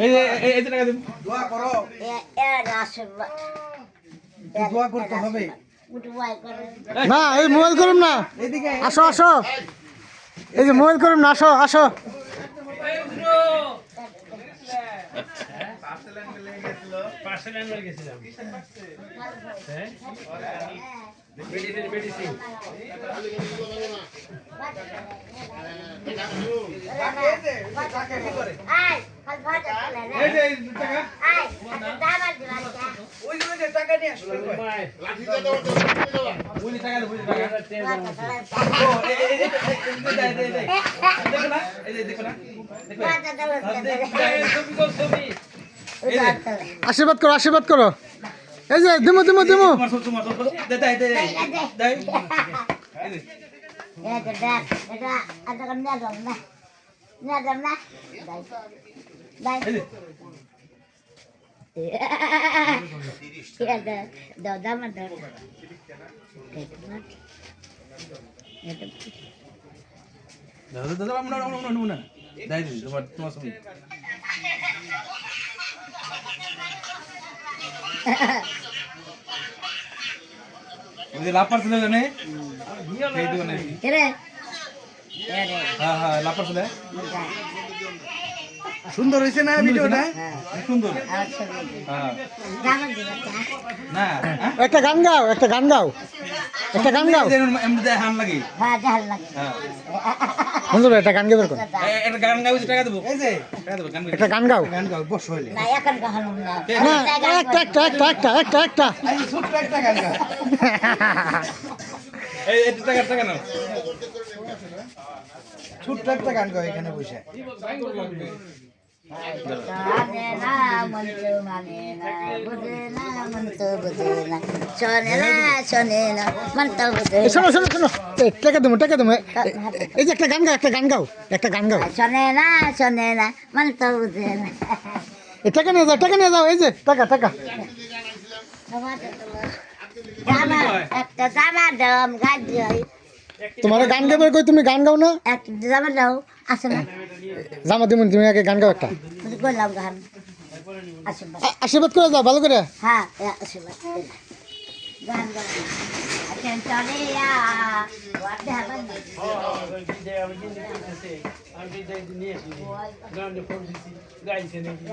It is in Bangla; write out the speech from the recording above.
এই এই টাকা দিন দোয়া করো দোয়া করতে হবে না এই মোবাইল করুন না এদিকে আসো আসো এই যে মোবাইল করুন না আসো আসো পার্সেল আনবার গেছিলাম হ্যাঁ মেডিসিন টাকা নিয়ে আসো আশীর্বাদ করো আশীর্বাদ করো এই যে দিমু দিমু দিমু লাপার ছিল জানে এই দোকানে হ্যাঁ হ্যাঁ লাপার ছিল সুন্দর হয়েছে না ভিডিওটা সুন্দর হ্যাঁ না একটা গান গাও একটা গান গাও একটা গান গাও এমনি হান লাগে হ্যাঁ বন্ধু একটা গান গাবে কোন একটা গান গাও টাকা দেবো এই যে টাকা দেবো গান একটা গান গাও গান গাও বস হইলে না একটা একটা একটা একটা একটা একটা এই ছোট্ট একটা গান গাও এই টাকা টাকা নাও ছোট্ট একটা গান গাও এখানে বসে শোনো শোনো শোনো টাকা দেবো টাকা দেবো এই যে একটা গান গাও একটা গান গাও একটা গান গাও টাকা নিয়ে যাও এই যে টাকা টাকা একটা জামা দাও গাছ তোমার গান গাবে কই তুমি গান গাও না একটা জামা দাও আছে না জামা দিমুন তুমি আগে গান গাও একটা করলাম গান আশীর্বাদ আশীর্বাদ করে যাও ভালো করে হ্যাঁ আশীর্বাদ গান গান চলিয়া গাইছে নাকি